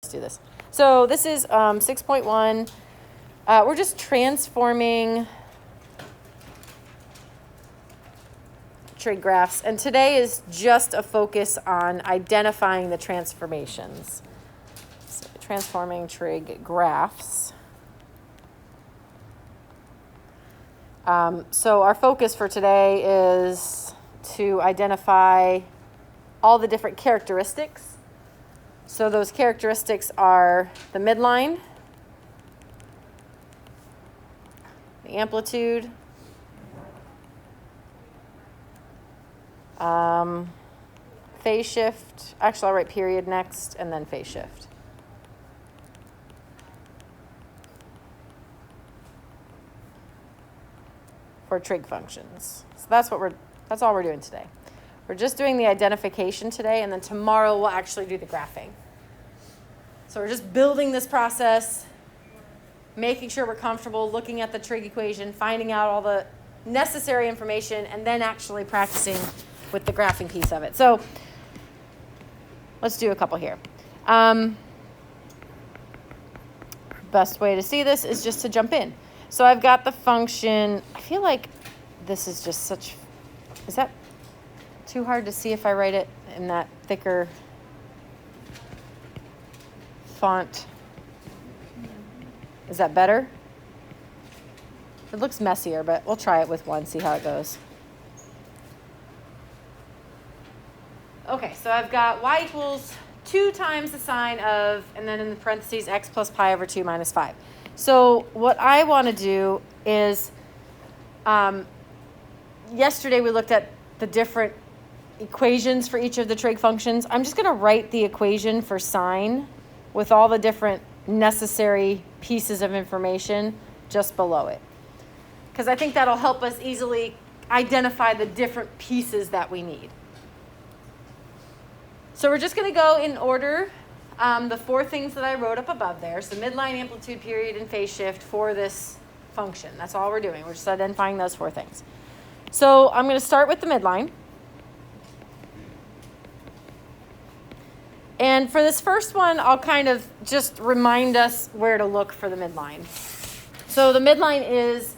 do this. So this is 6.1. We're just transforming trig graphs. And today is just a focus on identifying the transformations. So transforming trig graphs. So our focus for today is to identify all the different characteristics. So those characteristics are the midline, the amplitude, phase shift. Actually, I'll write period next and then phase shift. For trig functions. So that's all we're doing today. We're just doing the identification today, and then tomorrow we'll actually do the graphing. So we're just building this process, making sure we're comfortable looking at the trig equation, finding out all the necessary information, and then actually practicing with the graphing piece of it. So let's do a couple here. Best way to see this is just to jump in. So I've got the function. I feel like this is just such, is that too hard to see if I write it in that thicker font? Is that better? It looks messier, but we'll try it with one, see how it goes. Okay, so I've got y equals 2 times the sine of, and then in the parentheses, x plus pi over 2 minus 5. So what I want to do is, yesterday we looked at the different equations for each of the trig functions. I'm just going to write the equation for sine with all the different necessary pieces of information just below it, because I think that'll help us easily identify the different pieces that we need. So we're just going to go in order. The 4 things that I wrote up above there. So midline, amplitude, period, and phase shift for this function. That's all we're doing. We're just identifying those 4 things. So I'm going to start with the midline. And for this first one, I'll kind of just remind us where to look for the midline. So the midline is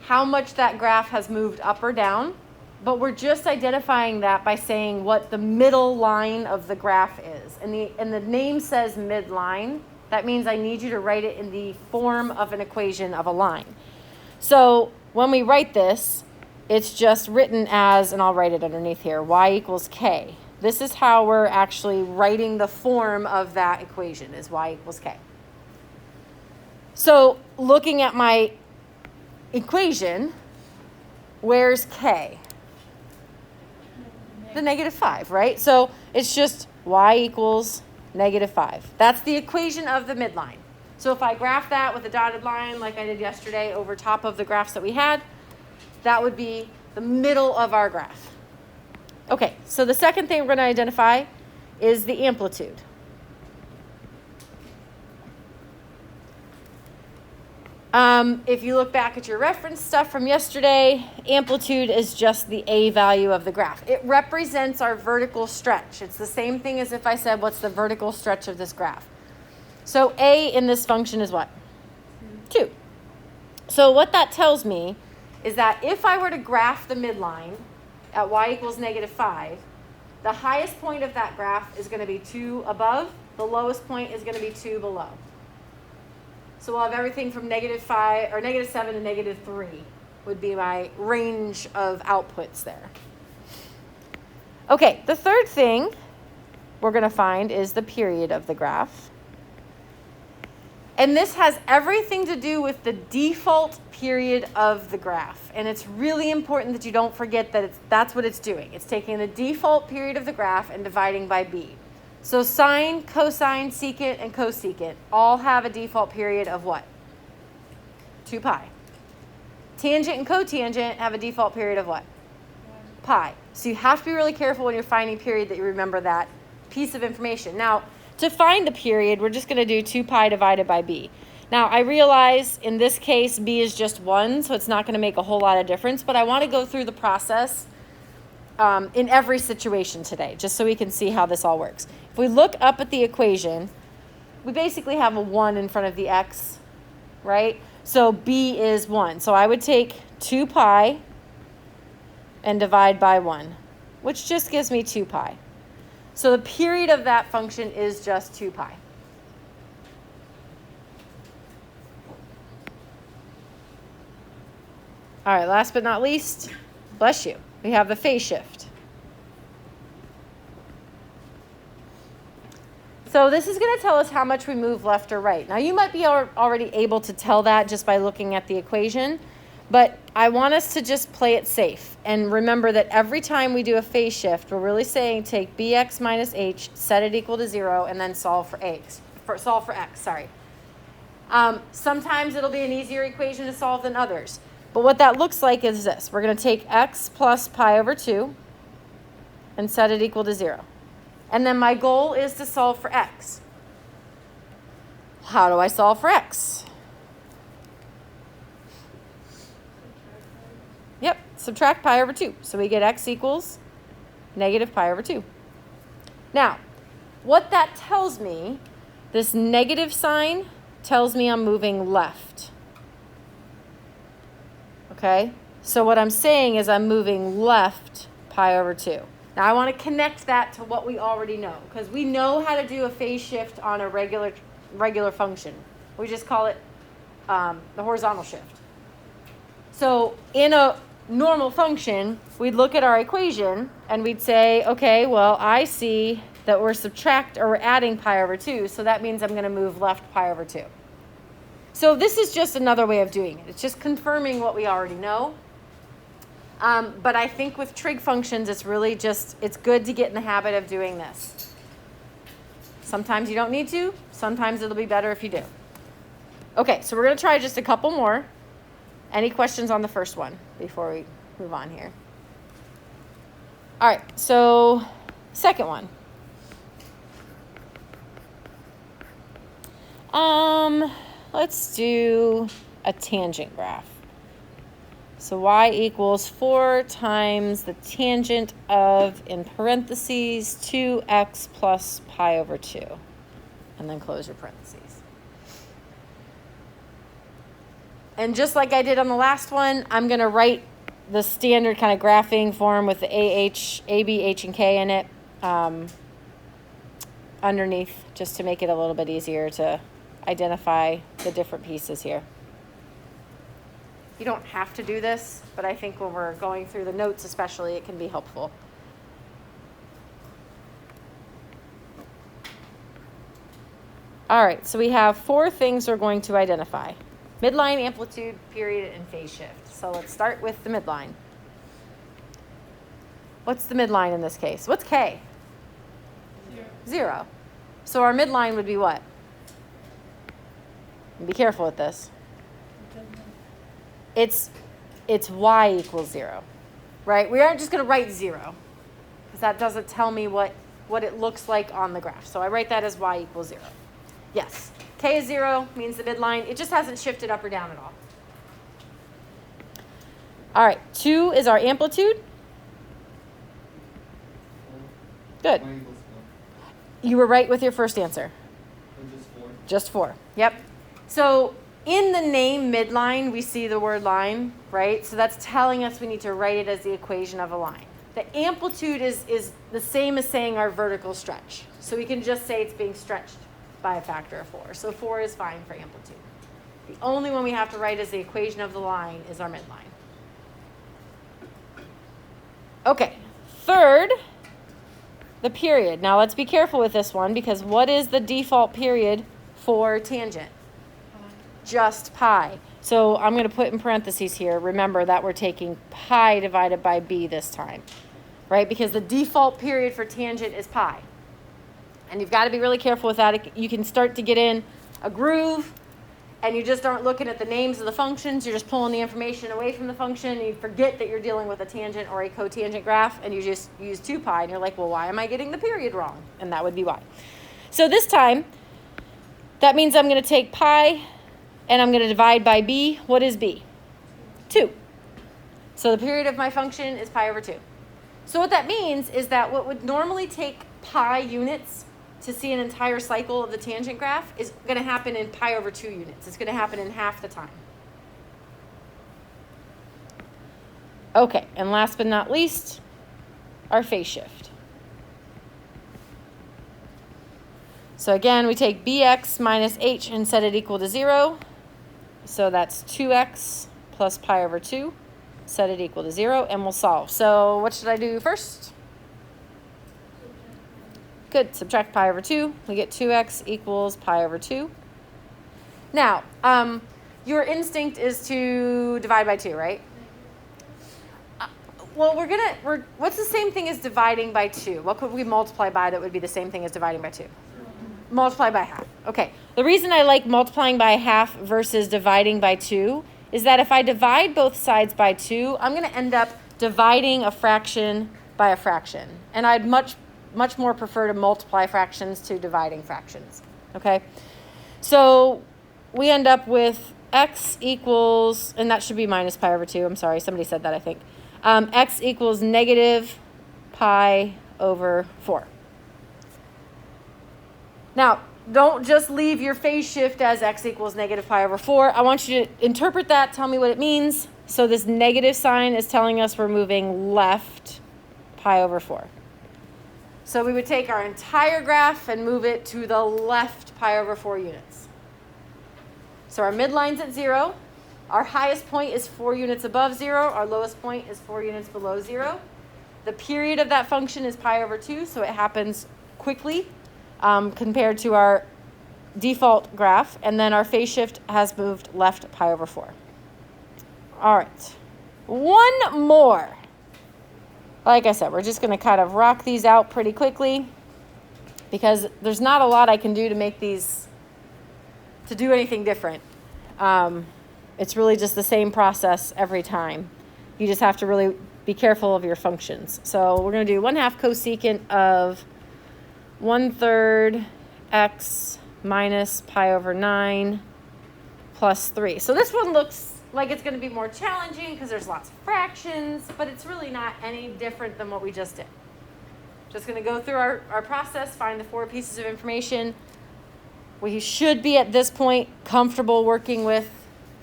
how much that graph has moved up or down. But we're just identifying that by saying what the middle line of the graph is. And the name says midline. That means I need you to write it in the form of an equation of a line. So when we write this, it's just written as, and I'll write it underneath here, y equals k. This is how we're actually writing the form of that equation, is y equals k. So looking at my equation, where's k? The -5, right? So it's just y equals -5. That's the equation of the midline. So if I graph that with a dotted line like I did yesterday over top of the graphs that we had, that would be the middle of our graph. Okay, so the second thing we're going to identify is the amplitude. If you look back at your reference stuff from yesterday, amplitude is just the A value of the graph. It represents our vertical stretch. It's the same thing as if I said, what's the vertical stretch of this graph? So A in this function is what? 2. So what that tells me is that if I were to graph the midline at y equals -5, the highest point of that graph is going to be 2 above. The lowest point is going to be 2 below. So we'll have everything from -5 or -7 to -3 would be my range of outputs there. Okay, the third thing we're going to find is the period of the graph. And this has everything to do with the default period of the graph. And it's really important that you don't forget that that's what it's doing. It's taking the default period of the graph and dividing by b. So sine, cosine, secant, and cosecant all have a default period of what? 2 pi. Tangent and cotangent have a default period of what? Pi. So you have to be really careful when you're finding period that you remember that piece of information. Now, to find the period, we're just going to do 2 pi divided by b. Now, I realize in this case, b is just 1, so it's not going to make a whole lot of difference, but I want to go through the process in every situation today, just so we can see how this all works. If we look up at the equation, we basically have a 1 in front of the x, right? So b is 1. So I would take 2 pi and divide by 1, which just gives me 2 pi. So the period of that function is just 2 pi. All right, last but not least, bless you, we have the phase shift. So this is going to tell us how much we move left or right. Now you might be already able to tell that just by looking at the equation, but I want us to just play it safe. And remember that every time we do a phase shift, we're really saying take bx minus h, set it equal to 0, and then solve for x. Sometimes it'll be an easier equation to solve than others. But what that looks like is this. We're going to take x plus pi over 2 and set it equal to 0. And then my goal is to solve for x. How do I solve for x? Yep, subtract pi over 2. So we get x equals negative pi over 2. Now, what that tells me, this negative sign tells me I'm moving left. Okay? So what I'm saying is I'm moving left pi over 2. Now I want to connect that to what we already know, because we know how to do a phase shift on a regular function. We just call it the horizontal shift. So in a normal function, we'd look at our equation and we'd say, okay, well, I see that we're adding pi over 2, so that means I'm going to move left pi over 2. So this is just another way of doing it. It's just confirming what we already know. But I think with trig functions, it's really just, it's good to get in the habit of doing this. Sometimes you don't need to. Sometimes it'll be better if you do. Okay, so we're going to try just a couple more. Any questions on the first one before we move on here? All right, so second one. Let's do a tangent graph. So y equals 4 times the tangent of, in parentheses, 2x plus pi over 2. And then close your parentheses. And just like I did on the last one, I'm going to write the standard kind of graphing form with the A, B, H, and K in it underneath, just to make it a little bit easier to identify the different pieces here. You don't have to do this, but I think when we're going through the notes especially, it can be helpful. All right, so we have 4 things we're going to identify. Midline, amplitude, period, and phase shift. So let's start with the midline. What's the midline in this case? What's K? 0. So our midline would be what? Be careful with this. It's y equals 0, right? We aren't just going to write 0, because that doesn't tell me what it looks like on the graph. So I write that as y equals 0. Yes, K is 0, means the midline. It just hasn't shifted up or down at all. All right, 2 is our amplitude. Good. You were right with your first answer. Just 4. Yep. So in the name midline, we see the word line, right? So that's telling us we need to write it as the equation of a line. The amplitude is the same as saying our vertical stretch. So we can just say it's being stretched by a factor of 4. So 4 is fine for amplitude. The only one we have to write as the equation of the line is our midline. Okay, third, the period. Now let's be careful with this one, because what is the default period for tangent? Just pi. So I'm going to put in parentheses here. Remember that we're taking pi divided by b this time, right? Because the default period for tangent is pi. And you've got to be really careful with that. You can start to get in a groove, and you just aren't looking at the names of the functions. You're just pulling the information away from the function, and you forget that you're dealing with a tangent or a cotangent graph, and you just use 2 pi, and you're like, well, why am I getting the period wrong? And that would be why. So this time, that means I'm going to take pi, and I'm going to divide by b. What is b? 2. So the period of my function is pi over 2. So what that means is that what would normally take pi units to see an entire cycle of the tangent graph is going to happen in pi over 2 units. It's going to happen in half the time. Okay, and last but not least, our phase shift. So again, we take bx minus h and set it equal to 0. So that's 2x plus pi over 2. Set it equal to 0, and we'll solve. So what should I do first? Good. Subtract pi over 2. We get 2x equals pi over 2. Now, your instinct is to divide by 2, right? Well, what's the same thing as dividing by 2? What could we multiply by that would be the same thing as dividing by 2? Multiply by half. Okay. The reason I like multiplying by half versus dividing by 2 is that if I divide both sides by 2, I'm going to end up dividing a fraction by a fraction. And I'd much more prefer to multiply fractions to dividing fractions. Okay? So we end up with x equals, and that should be minus pi over 2. I'm sorry, somebody said that, I think. X equals negative pi over 4. Now, don't just leave your phase shift as x equals negative pi over 4. I want you to interpret that, tell me what it means. So this negative sign is telling us we're moving left pi over 4. So we would take our entire graph and move it to the left pi over 4 units. So our midline's at 0. Our highest point is 4 units above 0. Our lowest point is 4 units below 0. The period of that function is pi over 2, so it happens quickly. Compared to our default graph, and then our phase shift has moved left pi over 4. All right, one more. Like I said, we're just going to kind of rock these out pretty quickly because there's not a lot I can do to make these, to do anything different. It's really just the same process every time. You just have to really be careful of your functions. So we're going to do 1/2 cosecant of 1/3 x minus pi over 9 plus 3. So this one looks like it's going to be more challenging because there's lots of fractions, but it's really not any different than what we just did. Just going to go through our process, find the 4 pieces of information. We should be at this point comfortable working with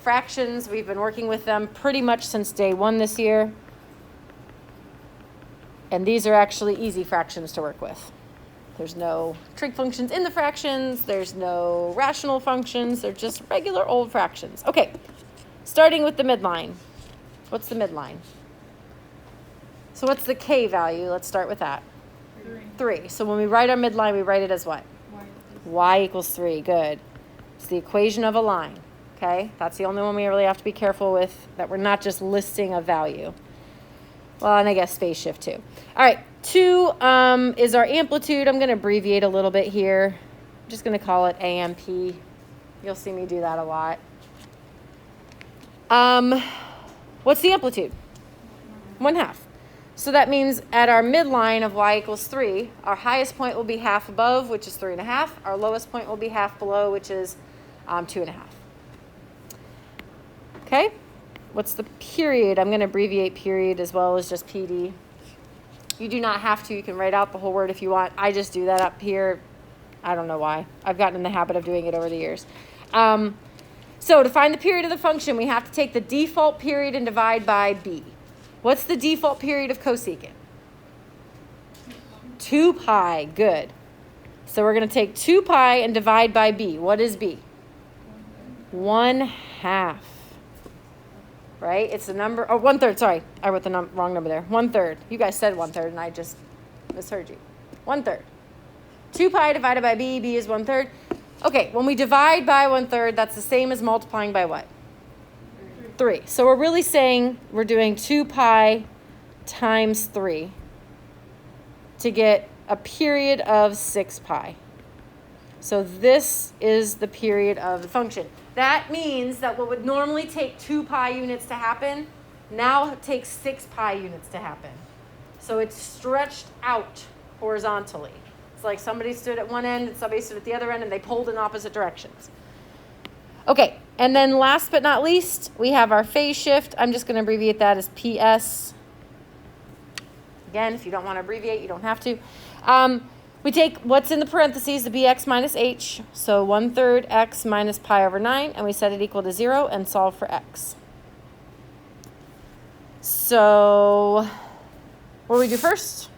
fractions. We've been working with them pretty much since day 1 this year. And these are actually easy fractions to work with. There's no trig functions in the fractions. There's no rational functions. They're just regular old fractions. Okay, starting with the midline. What's the midline? So what's the k value? Let's start with that. 3. So when we write our midline, we write it as what? Y equals 3. Good. It's the equation of a line. Okay, that's the only one we really have to be careful with, that we're not just listing a value. Well, and I guess phase shift too. All right, 2 is our amplitude. I'm going to abbreviate a little bit here. I'm just going to call it AMP. You'll see me do that a lot. What's the amplitude? 1/2. So that means at our midline of y equals 3, our highest point will be half above, which is 3.5. Our lowest point will be half below, which is 2.5. Okay? What's the period? I'm going to abbreviate period as well as just PD. You do not have to. You can write out the whole word if you want. I just do that up here. I don't know why. I've gotten in the habit of doing it over the years. So to find the period of the function, we have to take the default period and divide by b. What's the default period of cosecant? 2 pi. Good. So we're going to take 2 pi and divide by b. What is b? 1/2. Right? It's the number, oh, 1/3, sorry. I wrote the wrong number there. 1/3. You guys said 1/3 and I just misheard you. 1/3. 2 pi divided by b, b is 1/3. Okay, when we divide by 1/3, that's the same as multiplying by what? 3. So we're really saying we're doing 2 pi times 3 to get a period of 6 pi. So this is the period of the function. That means that what would normally take 2 pi units to happen now takes 6 pi units to happen. So it's stretched out horizontally. It's like somebody stood at one end and somebody stood at the other end and they pulled in opposite directions. Okay, and then last but not least, we have our phase shift. I'm just going to abbreviate that as PS. Again, if you don't want to abbreviate, you don't have to. We take what's in the parentheses, the bx minus h, so 1/3 x minus pi over 9, and we set it equal to 0 and solve for x. So what do we do first?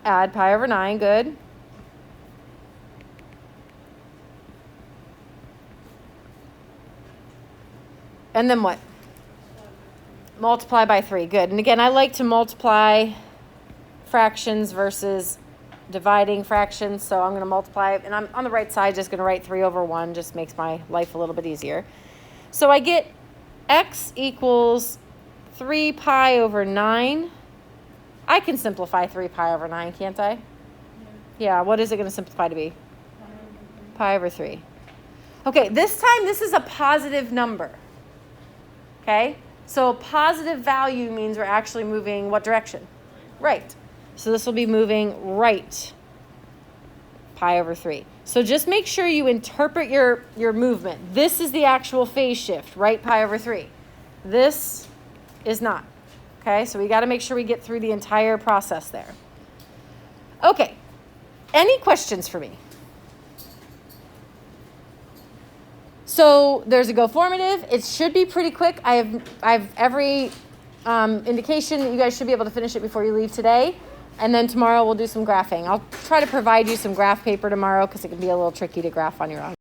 Add pi over 9, good. And then what? Multiply by 3, good. And again, I like to multiply fractions versus dividing fractions, so I'm going to multiply, and I'm on the right side just going to write 3 over 1, just makes my life a little bit easier. So I get x equals 3 pi over 9. I can simplify 3 pi over 9, can't I? Yeah, what is it going to simplify to be? Pi over 3. Okay, this time this is a positive number. Okay, so a positive value means we're actually moving what direction? Right. So this will be moving right, pi over 3. So just make sure you interpret your movement. This is the actual phase shift, right, pi over 3. This is not. Okay, so we got to make sure we get through the entire process there. Okay, any questions for me? So there's a go formative. It should be pretty quick. I have every indication that you guys should be able to finish it before you leave today. And then tomorrow we'll do some graphing. I'll try to provide you some graph paper tomorrow because it can be a little tricky to graph on your own.